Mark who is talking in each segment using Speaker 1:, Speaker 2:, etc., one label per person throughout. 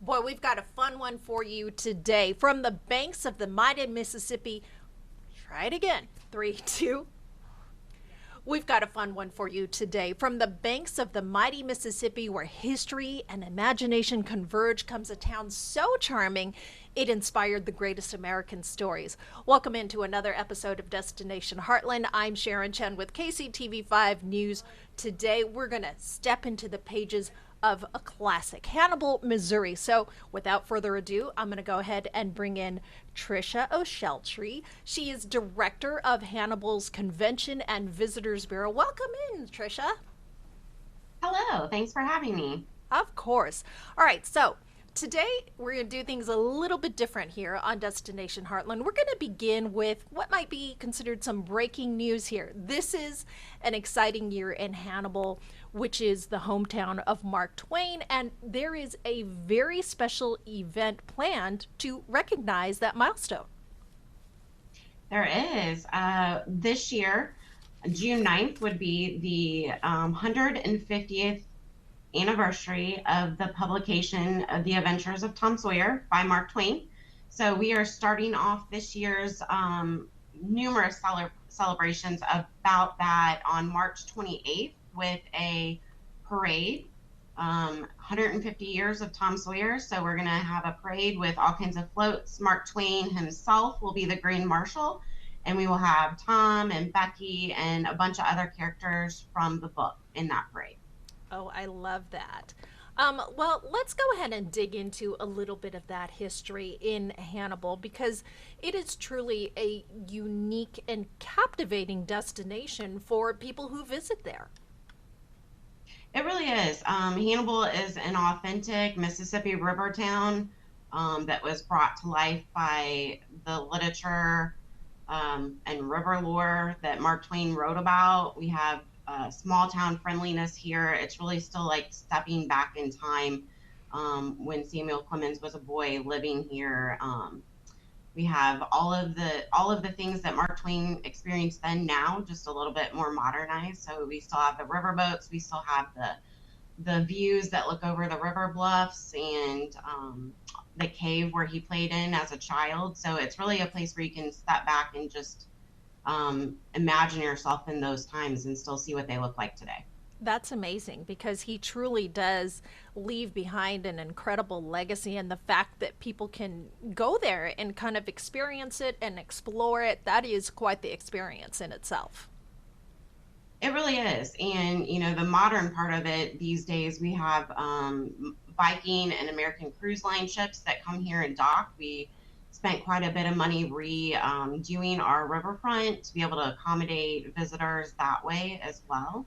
Speaker 1: Boy, we've got a fun one for you today. From the banks of the mighty Mississippi. Try it again. Three, two. We've got a fun one for you today. From the banks of the mighty Mississippi, where history and imagination converge, comes a town so charming it inspired the greatest American stories. Welcome into another episode of Destination Heartland. I'm Sharon Chen with KCTV5 News. Today, we're going to step into the pages of a classic, Hannibal, Missouri. So without further ado, I'm going to go ahead and bring in Trisha O'Sheltree. She is director of Hannibal's Convention and Visitors Bureau. Welcome in, Trisha.
Speaker 2: Hello, thanks for having me.
Speaker 1: Of course. All right, so today we're going to do things a little bit different here on Destination Heartland. We're going to begin with what might be considered some breaking news here. This is an exciting year in Hannibal, which is the hometown of Mark Twain, and there is a very special event planned to recognize that milestone.
Speaker 2: There is. This year, June 9th would be the 150th anniversary of the publication of The Adventures of Tom Sawyer by Mark Twain. So we are starting off this year's numerous celebrations about that on March 28th with a parade. 150 years of Tom Sawyer. So we're going to have a parade with all kinds of floats. Mark Twain himself will be the Grand Marshal, and we will have Tom and Becky and a bunch of other characters from the book in that parade.
Speaker 1: Oh, I love that. Well, let's go ahead and dig into a little bit of that history in Hannibal because it is truly a unique and captivating destination for people who visit there.
Speaker 2: It really is. Hannibal is an authentic Mississippi river town that was brought to life by the literature and river lore that Mark Twain wrote about. We have small town friendliness here. It's really still like stepping back in time when Samuel Clemens was a boy living here. We have all of the things that Mark Twain experienced then now, just a little bit more modernized. So we still have the river boats, we still have the views that look over the river bluffs and the cave where he played in as a child. So it's really a place where you can step back and just imagine yourself in those times and still see what they look like today.
Speaker 1: That's amazing because he truly does leave behind an incredible legacy, and the fact that people can go there and kind of experience it and explore it, that is quite the experience in itself.
Speaker 2: It really is. And, the modern part of it these days, we have Viking and American cruise line ships that come here and dock. We spent quite a bit of money redoing our riverfront to be able to accommodate visitors that way as well.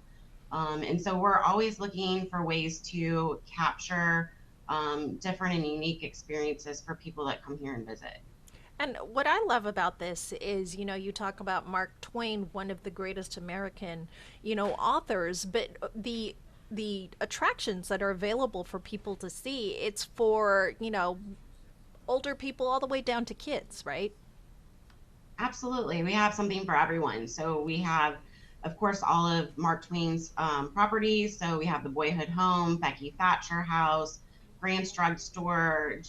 Speaker 2: And so we're always looking for ways to capture different and unique experiences for people that come here and visit.
Speaker 1: And what I love about this is, you talk about Mark Twain, one of the greatest American, authors, but the attractions that are available for people to see, it's for, older people all the way down to kids, right?
Speaker 2: Absolutely. We have something for everyone. So we have, of course, all of Mark Twain's properties. So we have the Boyhood Home, Becky Thatcher House, Grant's Drug Store,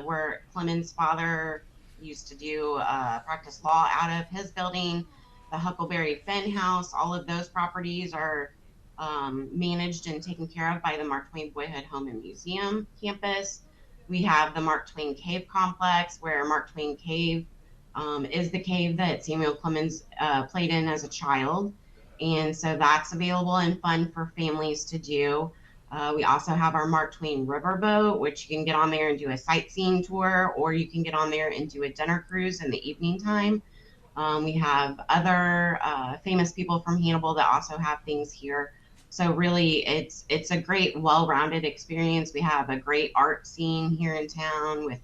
Speaker 2: where Clemens' father used to do practice law out of his building, the Huckleberry Finn House. All of those properties are managed and taken care of by the Mark Twain Boyhood Home and Museum campus. We have the Mark Twain Cave Complex, where Mark Twain Cave is the cave that Samuel Clemens played in as a child. And so that's available and fun for families to do. We also have our Mark Twain Riverboat, which you can get on there and do a sightseeing tour, or you can get on there and do a dinner cruise in the evening time. We have other famous people from Hannibal that also have things here. So really, it's a great, well-rounded experience. We have a great art scene here in town with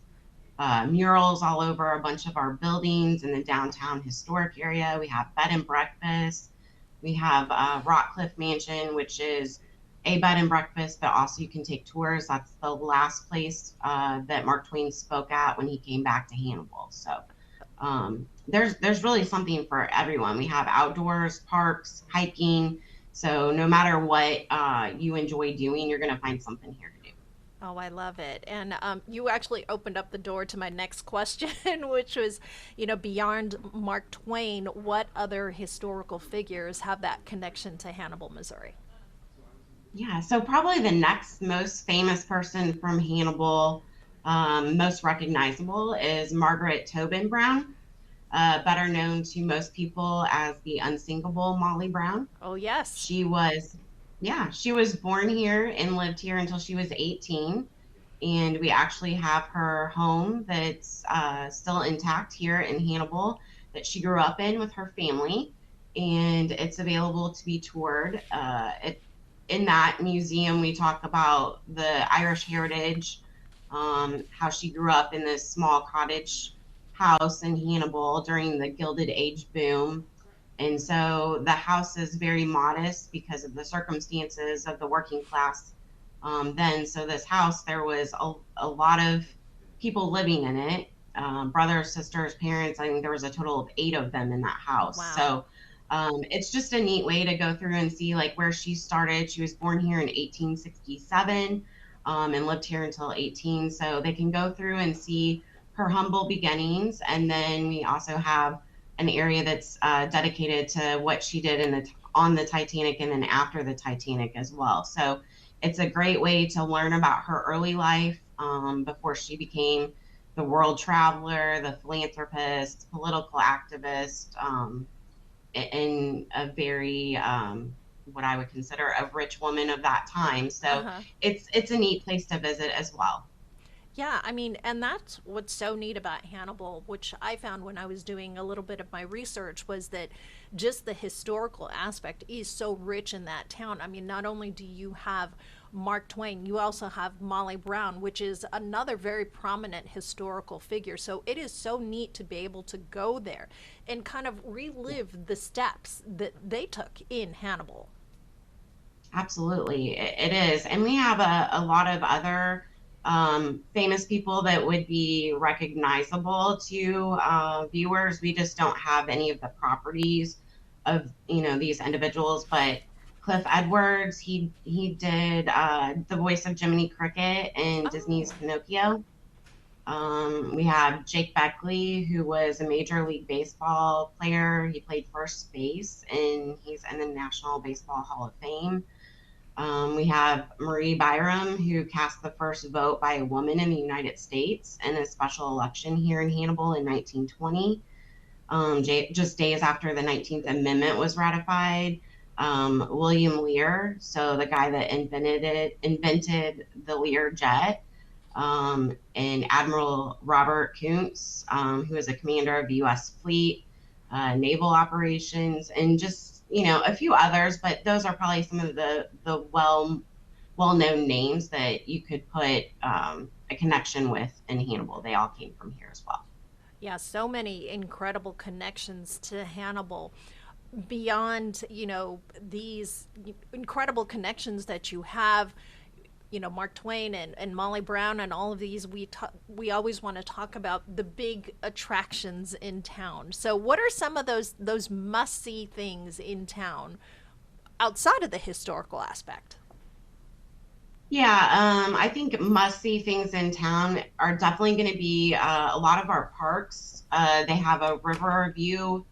Speaker 2: murals all over a bunch of our buildings in the downtown historic area. We have bed and breakfast. We have Rockcliffe Mansion, which is a bed and breakfast, but also you can take tours. That's the last place that Mark Twain spoke at when he came back to Hannibal. So there's really something for everyone. We have outdoors, parks, hiking. So no matter what you enjoy doing, you're going to find something here to do.
Speaker 1: Oh, I love it. And you actually opened up the door to my next question, which was, beyond Mark Twain, what other historical figures have that connection to Hannibal, Missouri?
Speaker 2: Yeah, so probably the next most famous person from Hannibal, most recognizable, is Margaret Tobin Brown, better known to most people as the unsinkable Molly Brown.
Speaker 1: Oh, yes.
Speaker 2: She was, yeah, she was born here and lived here until she was 18. And we actually have her home that's still intact here in Hannibal that she grew up in with her family. And it's available to be toured. In that museum, we talk about the Irish heritage, how she grew up in this small cottage house in Hannibal during the Gilded Age boom. And so the house is very modest because of the circumstances of the working class then. So this house, there was a lot of people living in it, brothers, sisters, parents. I think there was a total of 8 of them in that house.
Speaker 1: Wow.
Speaker 2: So it's just a neat way to go through and see like where she started. She was born here in 1867 and lived here until 18. So they can go through and see her humble beginnings. And then we also have an area that's dedicated to what she did on the Titanic and then after the Titanic as well. So it's a great way to learn about her early life before she became the world traveler, the philanthropist, political activist, and a very what I would consider a rich woman of that time. So
Speaker 1: Uh-huh.
Speaker 2: it's a neat place to visit as well.
Speaker 1: Yeah, I mean, and that's what's so neat about Hannibal, which I found when I was doing a little bit of my research, was that just the historical aspect is so rich in that town. I mean, not only do you have Mark Twain, you also have Molly Brown, which is another very prominent historical figure. So it is so neat to be able to go there and kind of relive the steps that they took in Hannibal.
Speaker 2: Absolutely, it is. And we have a lot of other famous people that would be recognizable to viewers. We just don't have any of the properties of, these individuals. But Cliff Edwards, he did the voice of Jiminy Cricket in Disney's
Speaker 1: Oh,
Speaker 2: Pinocchio. We have Jake Beckley, who was a Major League Baseball player. He played first base, and he's in the National Baseball Hall of Fame. We have Marie Byram, who cast the first vote by a woman in the United States in a special election here in Hannibal in 1920, just days after the 19th Amendment was ratified. William Lear, so the guy that invented the Lear jet, and Admiral Robert Kuntz, who was a commander of the U.S. fleet, naval operations, and just a few others. But those are probably some of the well known names that you could put a connection with in Hannibal. They all came from here as well.
Speaker 1: yeah, so many incredible connections to Hannibal. Beyond, these incredible connections that you have, Mark Twain and Molly Brown and all of these, we always want to talk about the big attractions in town. So what are some of those must see things in town outside of the historical aspect?
Speaker 2: Yeah, I think must see things in town are definitely going to be a lot of our parks. They have a river view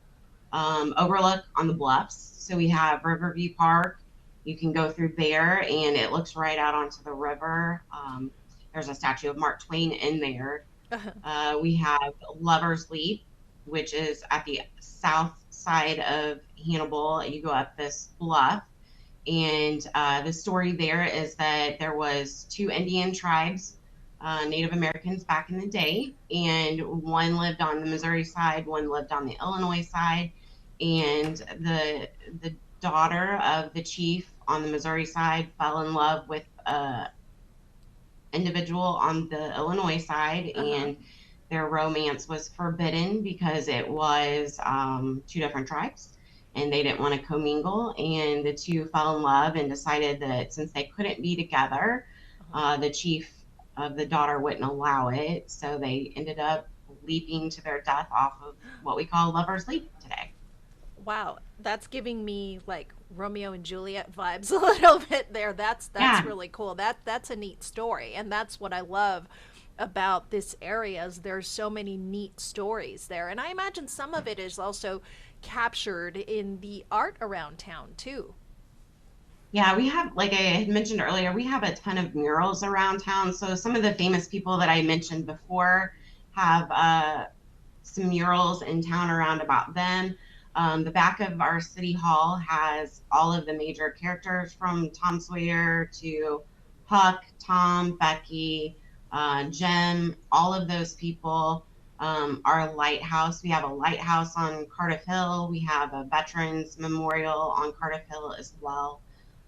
Speaker 2: overlook on the bluffs. So we have Riverview Park. You can go through there and it looks right out onto the river. There's a statue of Mark Twain in there. We have Lover's Leap, which is at the south side of Hannibal. You go up this bluff, and the story there is that there was 2 Indian tribes, Native Americans back in the day, and one lived on the Missouri side, one lived on the Illinois side, and the daughter of the chief on the Missouri side fell in love with a individual on the Illinois side,
Speaker 1: Uh-huh.
Speaker 2: and their romance was forbidden because it was 2 different tribes and they didn't want to commingle. And the two fell in love and decided that since they couldn't be together,
Speaker 1: Uh-huh.
Speaker 2: the chief of the daughter wouldn't allow it. So they ended up leaping to their death off of what we call Lover's Leap today.
Speaker 1: Wow, that's giving me like Romeo and Juliet vibes a little bit there. That's
Speaker 2: Yeah.
Speaker 1: really cool. That's a neat story, and that's what I love about this area is there's so many neat stories there. And I imagine some of it is also captured in the art around town too.
Speaker 2: Yeah, we have, like I had mentioned earlier, we have a ton of murals around town. So some of the famous people that I mentioned before have some murals in town around about them. The back of our city hall has all of the major characters from Tom Sawyer to Huck, Tom, Becky, Jem, all of those people. Our lighthouse, we have a lighthouse on Cardiff Hill. We have a veterans memorial on Cardiff Hill as well,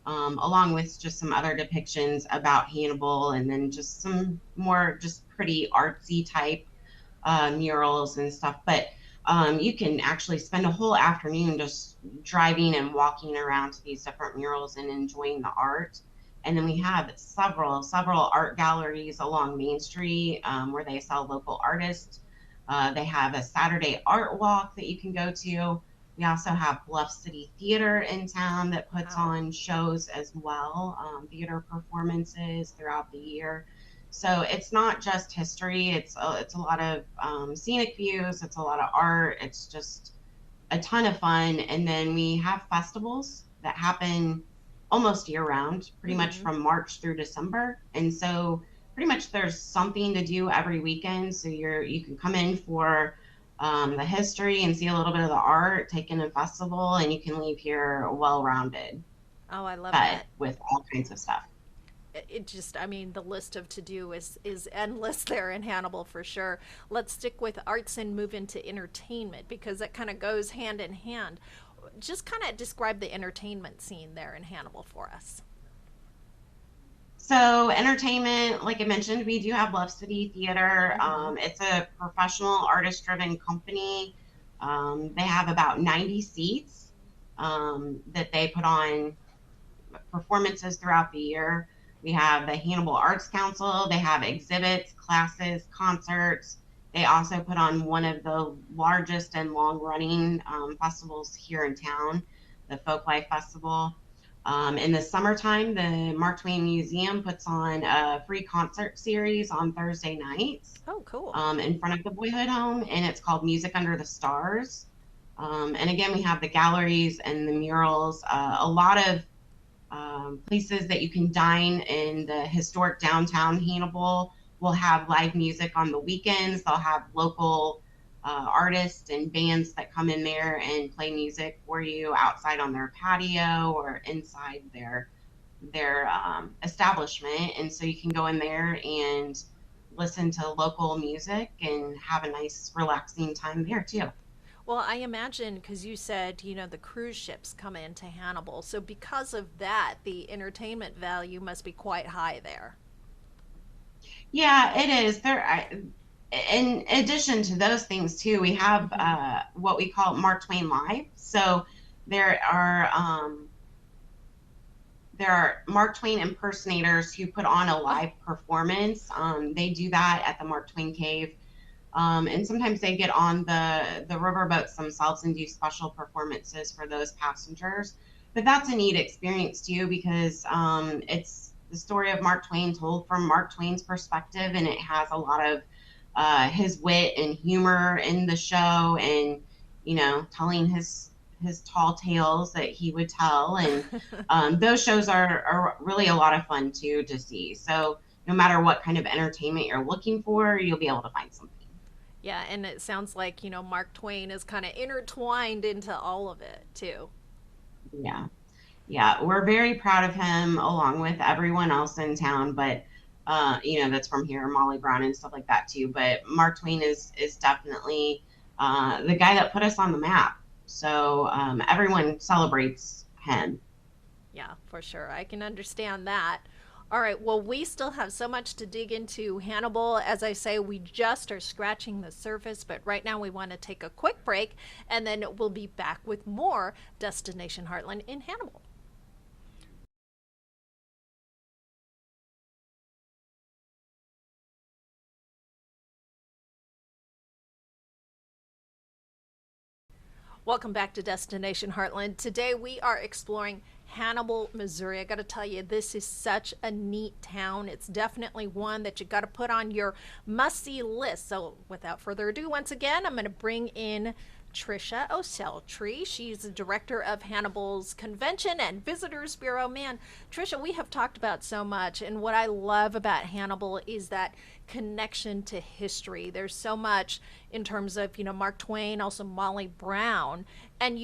Speaker 2: along with just some other depictions about Hannibal, and then just some more just pretty artsy type murals and stuff. But you can actually spend a whole afternoon just driving and walking around to these different murals and enjoying the art. And then we have several art galleries along Main Street, where they sell local artists. They have a Saturday art walk that you can go to. We also have Bluff City Theater in town that puts
Speaker 1: Wow.
Speaker 2: on shows as well, theater performances throughout the year. So it's not just history. It's a lot of scenic views. It's a lot of art. It's just a ton of fun. And then we have festivals that happen almost year round, pretty much
Speaker 1: Mm-hmm.
Speaker 2: from March through December. And so pretty much there's something to do every weekend. So you can come in for the history and see a little bit of the art, take in a festival, and you can leave here well rounded,
Speaker 1: Oh, I love
Speaker 2: fed
Speaker 1: that.
Speaker 2: with all kinds of stuff.
Speaker 1: It just, I mean, the list of to do is endless there in Hannibal for sure. Let's stick with arts and move into entertainment because that kind of goes hand in hand. Just kind of describe the entertainment scene there in Hannibal for us.
Speaker 2: So entertainment, like I mentioned, we do have Bluff City Theater.
Speaker 1: Mm-hmm.
Speaker 2: It's a professional artist-driven company. They have about 90 seats that they put on performances throughout the year. We have the Hannibal Arts Council. They have exhibits, classes, concerts. They also put on one of the largest and long-running festivals here in town, the Folklife Festival. In the summertime, the Mark Twain Museum puts on a free concert series on Thursday nights
Speaker 1: Oh, cool.
Speaker 2: in front of the Boyhood Home, and it's called Music Under the Stars. And again, we have the galleries and the murals, a lot of places that you can dine in the historic downtown Hannibal will have live music on the weekends. They'll have local artists and bands that come in there and play music for you outside on their patio or inside their establishment. And so you can go in there and listen to local music and have a nice relaxing time there too.
Speaker 1: Well, I imagine because you said, the cruise ships come into Hannibal. So, because of that, the entertainment value must be quite high there.
Speaker 2: Yeah, it is. In addition to those things too, we have
Speaker 1: Mm-hmm.
Speaker 2: what we call Mark Twain Live. So there are um, there are Mark Twain impersonators who put on a
Speaker 1: Oh,
Speaker 2: live performance. They do that at the Mark Twain Cave, and sometimes they get on the riverboats themselves and do special performances for those passengers. But that's a neat experience too because it's the story of Mark Twain told from Mark Twain's perspective, and it has a lot of his wit and humor in the show, and telling his tall tales that he would tell, and those shows are really a lot of fun too to see. So no matter what kind of entertainment you're looking for, you'll be able to find something.
Speaker 1: yeah. And it sounds like, Mark Twain is kind of intertwined into all of it, too.
Speaker 2: Yeah. Yeah. We're very proud of him along with everyone else in town, but that's from here, Molly Brown and stuff like that too. But Mark Twain is definitely the guy that put us on the map. So everyone celebrates him.
Speaker 1: Yeah, for sure. I can understand that. All right. Well, we still have so much to dig into Hannibal. As I say, we just are scratching the surface, but right now we want to take a quick break and then we'll be back with more Destination Heartland in Hannibal. Welcome back to Destination Heartland. Today we are exploring Hannibal, Missouri. I got to tell you, this is such a neat town. It's definitely one that you got to put on your must-see list. So, without further ado, once again, I'm going to bring in Trisha Oseltree. She's the director of Hannibal's Convention and Visitors Bureau. Man, Trisha, we have talked about so much, and what I love about Hannibal is that connection to history. There's so much in terms of, Mark Twain, also Molly Brown, and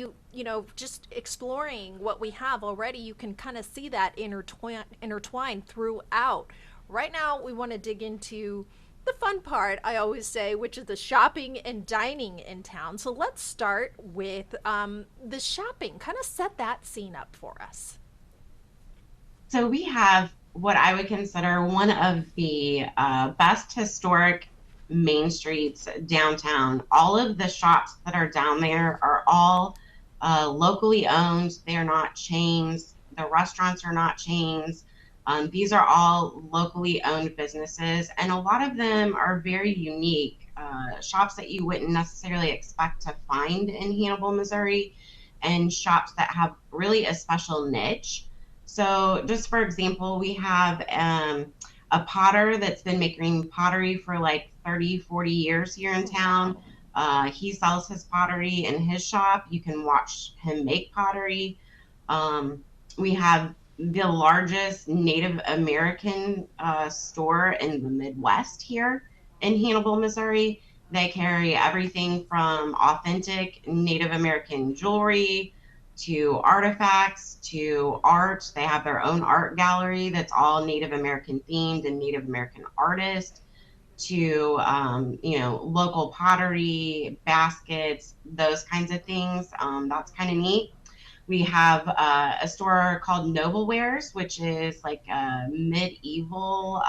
Speaker 1: just exploring what we have already, you can kind of see that intertwined throughout. Right now, we want to dig into the fun part, I always say, which is the shopping and dining in town. So let's start with the shopping. Kind of set that scene up for us.
Speaker 2: So we have what I would consider one of the best historic main streets downtown. All of the shops that are down there are all locally owned. They are not chains. The restaurants are not chains. These are all locally owned businesses, and a lot of them are very unique shops that you wouldn't necessarily expect to find in Hannibal, Missouri, and shops that have really a special niche. So, just for example, we have a potter that's been making pottery for like 30, 40 years here in town. He sells his pottery in his shop. You can watch him make pottery. We have the largest Native American store in the Midwest here in Hannibal, Missouri. They carry everything from authentic Native American jewelry to artifacts to art. They have their own art gallery that's all Native American themed and Native American artists to, local pottery, baskets, those kinds of things. That's kind of neat. We have a store called Noble Wares, which is like a medieval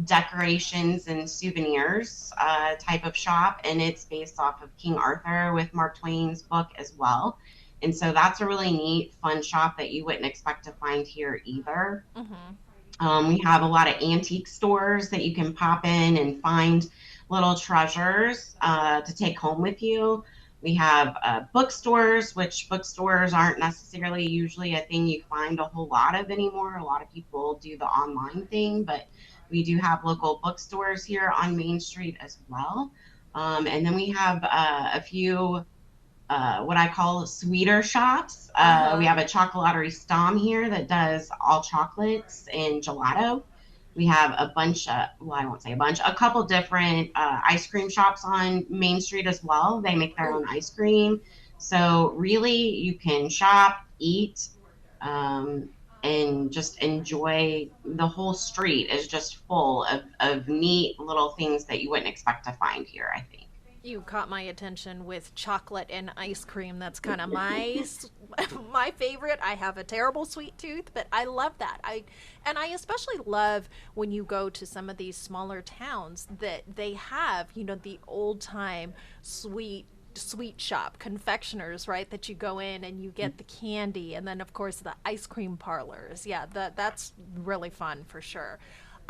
Speaker 2: decorations and souvenirs type of shop, and it's based off of King Arthur with Mark Twain's book as well. And so that's a really neat, fun shop that you wouldn't expect to find here either. We have a lot of antique stores that you can pop in and find little treasures to take home with you. We have bookstores, which bookstores aren't necessarily usually a thing you find a whole lot of anymore. A lot of people do the online thing, but we do have local bookstores here on Main Street as well. And then we have a few what I call sweeter shops. We have a chocolaterie Stom here that does all chocolates and gelato. We have a bunch of, well, I won't say a bunch, a couple different ice cream shops on Main Street as well. They make their own ice cream. So really you can shop, eat, and just enjoy. The whole street is just full of neat little things that you wouldn't expect to find here, I think.
Speaker 1: You caught my attention with chocolate and ice cream. That's kind of my my favorite. I have a terrible sweet tooth, but I love that. I especially love when you go to some of these smaller towns that they have, the old time sweet shop confectioners, right, that you go in and you get the candy, and then of course the ice cream parlors. Yeah, that's really fun for sure.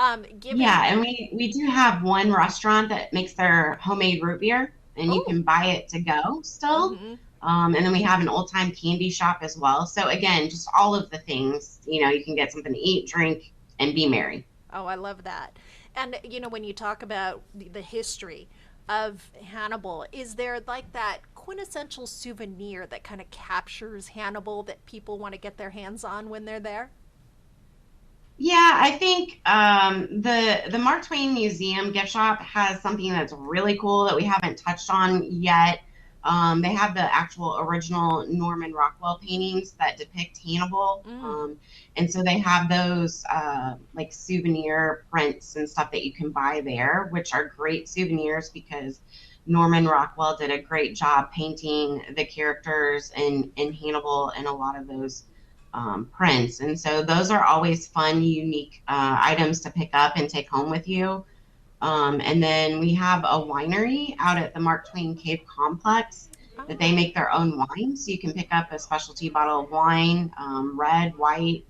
Speaker 2: Yeah, and we do have one restaurant that makes their homemade root beer, and you
Speaker 1: Oh.
Speaker 2: can buy it to go still. And then we have an old time candy shop as well. So again, just all of the things, you can get something to eat, drink, and be merry.
Speaker 1: Oh, I love that. And when you talk about the history of Hannibal, is there like that quintessential souvenir that kind of captures Hannibal that people want to get their hands on when they're there?
Speaker 2: Yeah, I think the Mark Twain Museum gift shop has something that's really cool that we haven't touched on yet. They have the actual original Norman Rockwell paintings that depict Hannibal, and so they have those like souvenir prints and stuff that you can buy there, which are great souvenirs because Norman Rockwell did a great job painting the characters in Hannibal and a lot of those prints. And so those are always fun, unique items to pick up and take home with you. And then we have a winery out at the Mark Twain Cave Complex that they make their own wine. So you can pick up a specialty bottle of wine, red, white,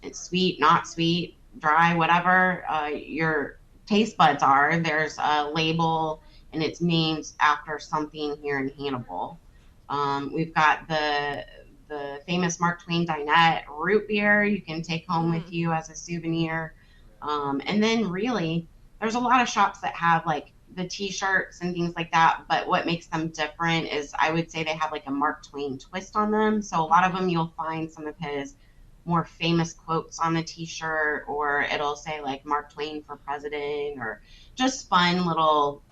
Speaker 2: it's sweet, not sweet, dry, whatever your taste buds are. There's a label and it's named after something here in Hannibal. We've got the famous Mark Twain Dinette root beer you can take home with
Speaker 1: Mm.
Speaker 2: you as a souvenir. And then really, there's a lot of shops that have like the t-shirts and things like that, but what makes them different is I would say they have like a Mark Twain twist on them. So a lot of them you'll find some of his more famous quotes on the t-shirt, or it'll say like Mark Twain for president, or just fun little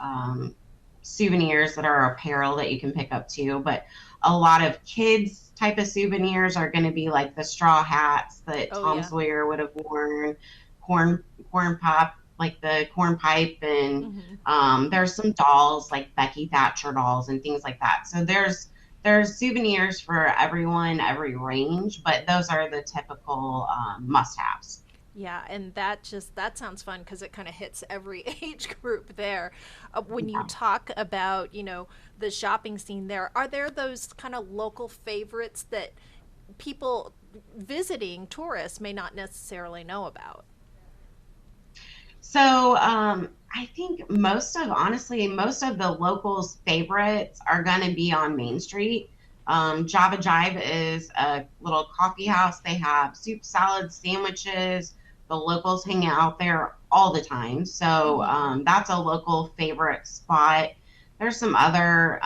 Speaker 2: souvenirs that are apparel that you can pick up too. But a lot of kids type of souvenirs are going to be like the straw hats that
Speaker 1: Oh,
Speaker 2: Tom
Speaker 1: yeah.
Speaker 2: Sawyer would have worn, corn corn pop, like the corn pipe, and
Speaker 1: Hmm.
Speaker 2: there's some dolls like Becky Thatcher dolls and things like that. So there's souvenirs for everyone, every range, but those are the typical must-haves.
Speaker 1: Yeah, and that sounds fun because it kind of hits every age group there. When you
Speaker 2: Yeah.
Speaker 1: talk about, the shopping scene there, are there those kind of local favorites that people visiting tourists may not necessarily know about?
Speaker 2: So I think most of the locals' favorites are going to be on Main Street. Java Jive is a little coffee house. They have soup, salads, sandwiches. The locals hang out there all the time. So
Speaker 1: Hmm.
Speaker 2: that's a local favorite spot. There's some other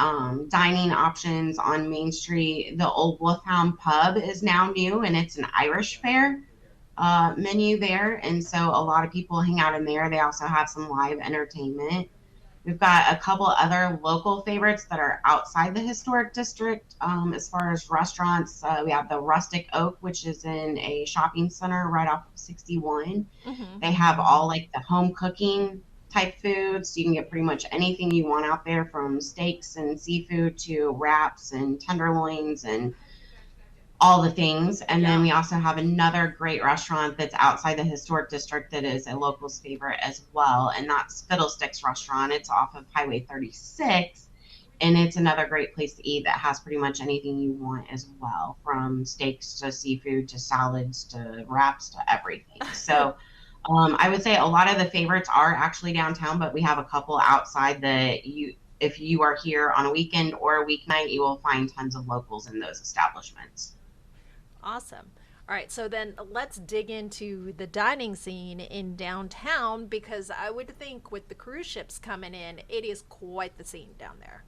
Speaker 2: dining options on Main Street. The Old Wolfhound Pub is now new, and it's an Irish fare menu there. And so a lot of people hang out in there. They also have some live entertainment. We've got a couple other local favorites that are outside the historic district. As far as restaurants, we have the Rustic Oak, which is in a shopping center right off of 61.
Speaker 1: Hmm.
Speaker 2: They have all like the home cooking type foods. You can get pretty much anything you want out there, from steaks and seafood to wraps and tenderloins and all the things. And then we
Speaker 1: Yum.
Speaker 2: also have another great restaurant that's outside the historic district that is a local's favorite as well. And that's Fiddlesticks Restaurant. It's off of Highway 36. And it's another great place to eat that has pretty much anything you want as well, from steaks to seafood to salads to wraps to everything. So I would say a lot of the favorites are actually downtown, but we have a couple outside that if you are here on a weekend or a weeknight, you will find tons of locals in those establishments.
Speaker 1: Awesome. All right, so then let's dig into the dining scene in downtown because I would think with the cruise ships coming in, it is quite the scene down there.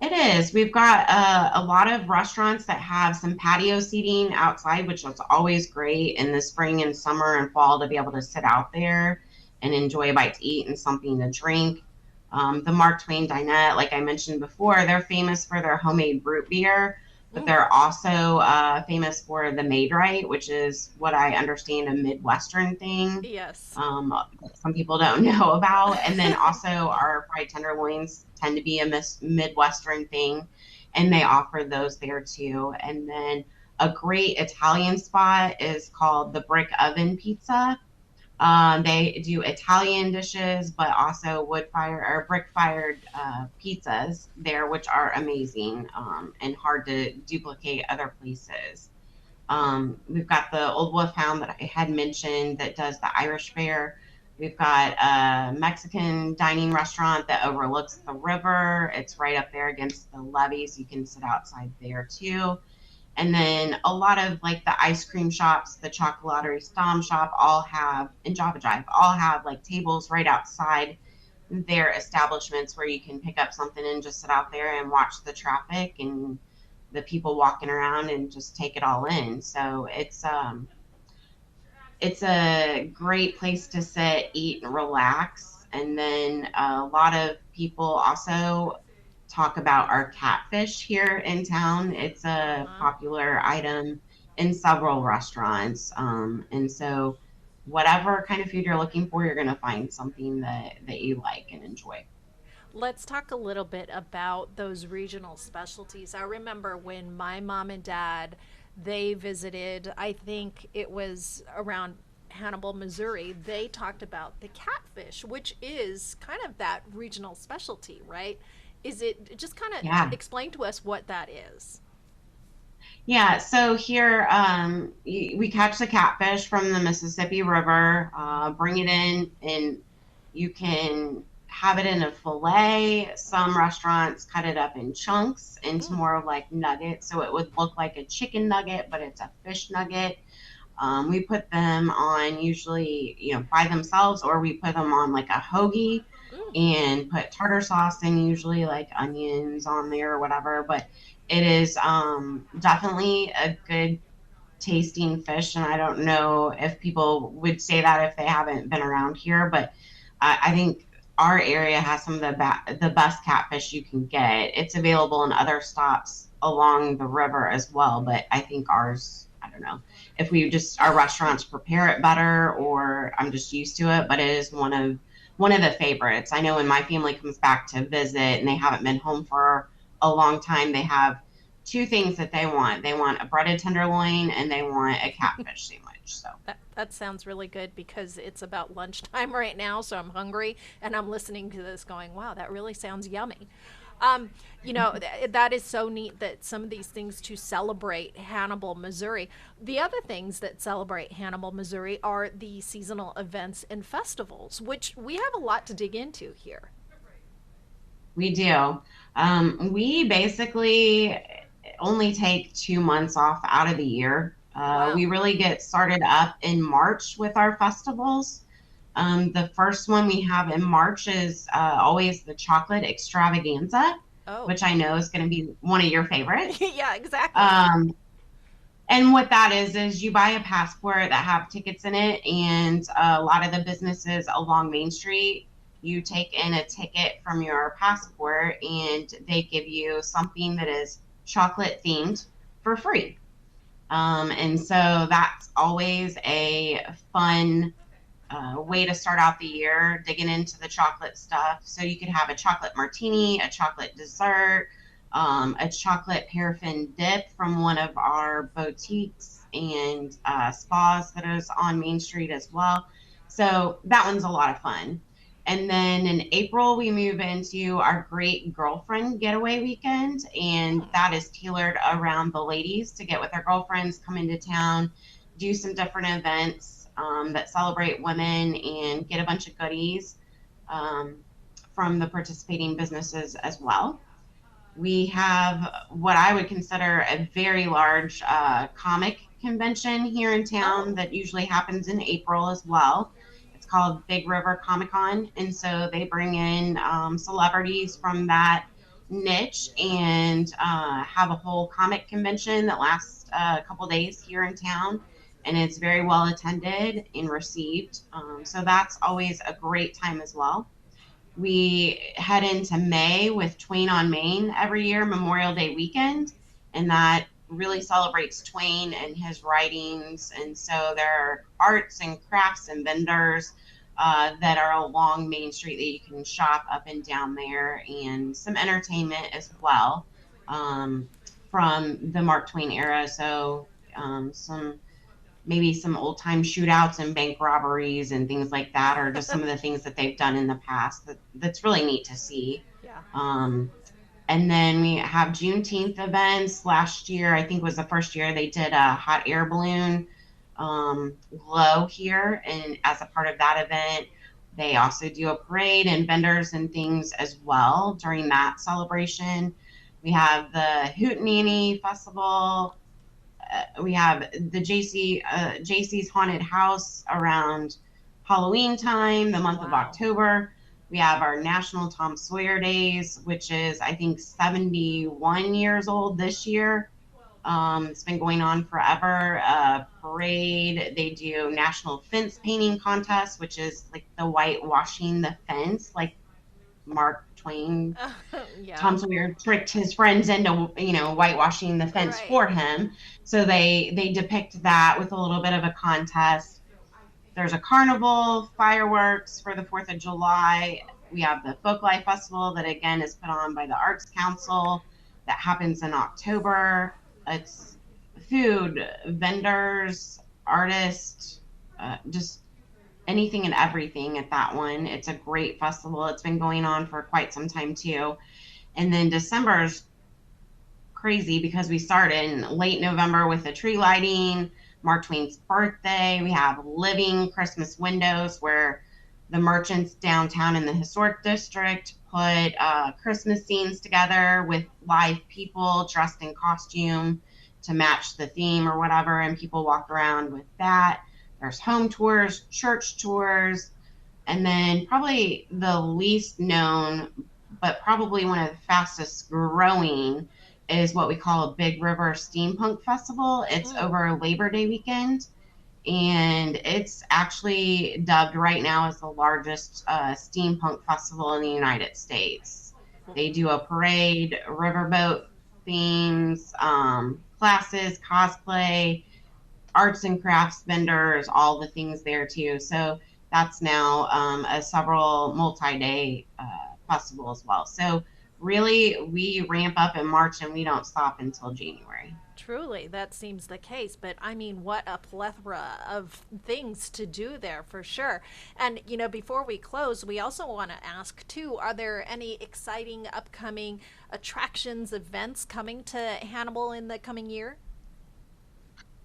Speaker 2: It is. We've got a lot of restaurants that have some patio seating outside, which is always great in the spring and summer and fall to be able to sit out there and enjoy a bite to eat and something to drink. The Mark Twain Dinette, like I mentioned before, they're famous for their homemade root beer, but
Speaker 1: Mm.
Speaker 2: they're also famous for the Maid Right, which is what I understand a Midwestern thing.
Speaker 1: Yes.
Speaker 2: Some people don't know about. And then also our fried tenderloins tend to be a Midwestern thing, and they offer those there too. And then a great Italian spot is called the Brick Oven Pizza. They do Italian dishes, but also wood fire or brick fired pizzas there, which are amazing and hard to duplicate other places. We've got the Old Wolfhound that I had mentioned that does the Irish fare. We've got a Mexican dining restaurant that overlooks the river. It's right up there against the levee, so you can sit outside there too. And then a lot of like the ice cream shops, the Chocolaterie Stom shop, all have, and Java Jive, all have like tables right outside their establishments where you can pick up something and just sit out there and watch the traffic and the people walking around and just take it all in. So it's a great place to sit, eat, and relax. And then a lot of people also talk about our catfish here in town. It's a
Speaker 1: Uh-huh.
Speaker 2: popular item in several restaurants. And so whatever kind of food you're looking for, you're going to find something that you like and enjoy.
Speaker 1: Let's talk a little bit about those regional specialties. I remember when my mom and dad they visited, I think it was around Hannibal, Missouri. They talked about the catfish, which is kind of that regional specialty, right? Is it just kind of
Speaker 2: Yeah.
Speaker 1: explain to us what that is?
Speaker 2: Yeah, so here we catch the catfish from the Mississippi River, bring it in, and you can have it in a fillet. Some restaurants cut it up in chunks into
Speaker 1: Mm.
Speaker 2: more of like nuggets. So it would look like a chicken nugget, but it's a fish nugget. We put them on usually, by themselves, or we put them on like a hoagie
Speaker 1: Mm.
Speaker 2: and put tartar sauce and usually like onions on there or whatever. But it is definitely a good tasting fish. And I don't know if people would say that if they haven't been around here, but I think our area has some of the best catfish you can get. It's available in other stops along the river as well, but I think ours, I don't know if we just our restaurants prepare it better or I'm just used to it, but it is one of the favorites. I know when my family comes back to visit and they haven't been home for a long time, they have two things that they want. They want a breaded tenderloin and they want a catfish sandwich. So
Speaker 1: That sounds really good because it's about lunchtime right now, so I'm hungry and I'm listening to this going, wow, that really sounds yummy. Um, that is so neat that some of these things to celebrate Hannibal, Missouri. The other things that celebrate Hannibal, Missouri are the seasonal events and festivals, which we have a lot to dig into here.
Speaker 2: we do. We basically only take 2 months off out of the year. We
Speaker 1: Wow.
Speaker 2: really get started up in March with our festivals. The first one we have in March is always the chocolate extravaganza,
Speaker 1: Oh,
Speaker 2: which I know is going to be one of your favorites.
Speaker 1: yeah, exactly.
Speaker 2: Um, and what that is you buy a passport that have tickets in it, and a lot of the businesses along Main Street, you take in a ticket from your passport, and they give you something that is chocolate themed for free. And so that's always a fun way to start out the year, digging into the chocolate stuff. So you could have a chocolate martini, a chocolate dessert, a chocolate paraffin dip from one of our boutiques and spas that is on Main Street as well. So that one's a lot of fun. And then in April, we move into our Great Girlfriend Getaway Weekend, and
Speaker 1: Hmm.
Speaker 2: that is tailored around the ladies to get with their girlfriends, come into town, do some different events that celebrate women and get a bunch of goodies um, from the participating businesses as well. We have what I would consider a very large comic convention here in town
Speaker 1: Oh.
Speaker 2: that usually happens in April as well. It's called Big River Comic Con. And so they bring in celebrities from that niche and have a whole comic convention that lasts a couple days here in town. And it's very well attended and received. So that's always a great time as well. We head into May with Twain on Main every year, Memorial Day weekend, and that really celebrates Twain and his writings. And so there are arts and crafts and vendors that are along Main Street that you can shop up and down there, and some entertainment as well um, from the Mark Twain era. So some maybe some old time shootouts and bank robberies and things like that, or just some of the things that they've done in the past that's really neat to see.
Speaker 1: Yeah.
Speaker 2: Um, and then we have Juneteenth events. Last year, I think was the first year they did a hot air balloon glow here. And as a part of that event, they also do a parade and vendors and things as well during that celebration. We have the Hootenanny Festival. We have the JC's Haunted House around Halloween time, the month of
Speaker 1: Wow.
Speaker 2: October. We have our National Tom Sawyer Days, which is I think 71 years old this year. It's been going on forever. Parade. They do National Fence Painting Contest, which is like the whitewashing the fence, like Mark Twain
Speaker 1: Yeah.
Speaker 2: Tom Sawyer tricked his friends into, whitewashing the fence
Speaker 1: Right.
Speaker 2: for him. So they depict that with a little bit of a contest. There's a carnival, fireworks for the 4th of July. We have the Folklife Festival that again is put on by the Arts Council that happens in October. It's food, vendors, artists, just anything and everything at that one. It's a great festival. It's been going on for quite some time too. And then December is crazy because we start in late November with the tree lighting, Mark Twain's birthday. We have living Christmas windows where The merchants downtown in the historic district put Christmas scenes together with live people dressed in costume to match the theme or whatever, and people walk around with that. There's home tours, church tours, and then probably the least known, but probably one of the fastest growing, is what we call a Big River Steampunk Festival. It's
Speaker 1: Mm.
Speaker 2: over Labor Day weekend, and it's actually dubbed right now as the largest steampunk festival in the United States. They do a parade, riverboat themes, classes, cosplay, arts and crafts vendors, all the things there too. So that's now a several multi-day festival as well. So really, we ramp up in March and we don't stop until January.
Speaker 1: Truly, that seems the case. But I mean, what a plethora of things to do there for sure. And, before we close, we also want to ask too, are there any exciting upcoming attractions, events coming to Hannibal in the coming year?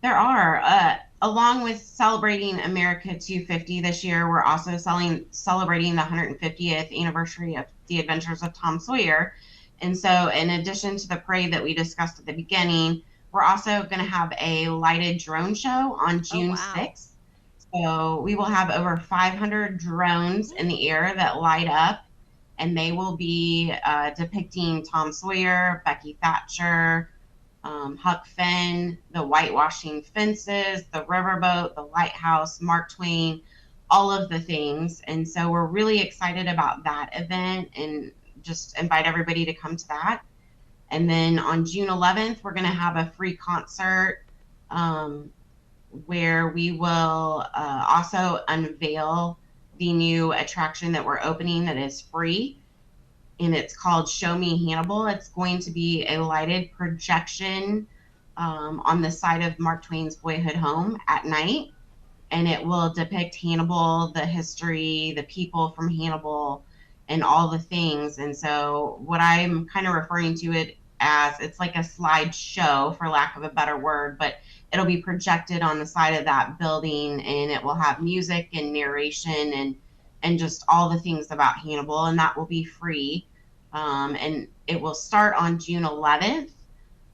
Speaker 2: There are, along with celebrating America 250 this year, we're also celebrating the 150th anniversary of the Adventures of Tom Sawyer. And so, in addition to the parade that we discussed at the beginning, we're also going to have a lighted drone show on
Speaker 1: Oh,
Speaker 2: June
Speaker 1: wow.
Speaker 2: 6th. So, we will have over 500 drones in the air that light up, and they will be depicting Tom Sawyer, Becky Thatcher, Huck Finn, the whitewashing fences, the riverboat, the lighthouse, Mark Twain, all of the things. And so we're really excited about that event and just invite everybody to come to that. And then on June 11th, we're going to have a free concert um, where we will also unveil the new attraction that we're opening that is free, and it's called Show Me Hannibal. It's going to be a lighted projection on the side of Mark Twain's boyhood home at night, and it will depict Hannibal, the history, the people from Hannibal, and all the things. And so, what I'm kind of referring to it as, it's like a slideshow, for lack of a better word, but it'll be projected on the side of that building, and it will have music and narration and just all the things about Hannibal, and that will be free. And it will start on June 11th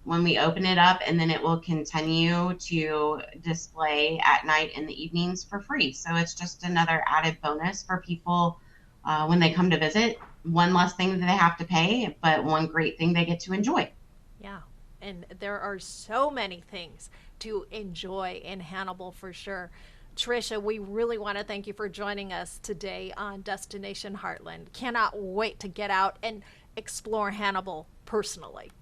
Speaker 2: when we open it up, and then it will continue to display at night in the evenings for free. So it's just another added bonus for people when they come to visit. One less thing that they have to pay, but one great thing they get to enjoy.
Speaker 1: Yeah. And there are so many things to enjoy in Hannibal for sure. Trisha, we really want to thank you for joining us today on Destination Heartland. Cannot wait to get out and explore Hannibal personally.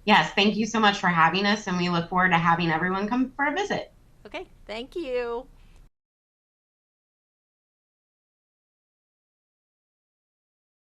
Speaker 2: Yes, thank you so much for having us, and we look forward to having everyone come for a visit.
Speaker 1: Okay, thank you.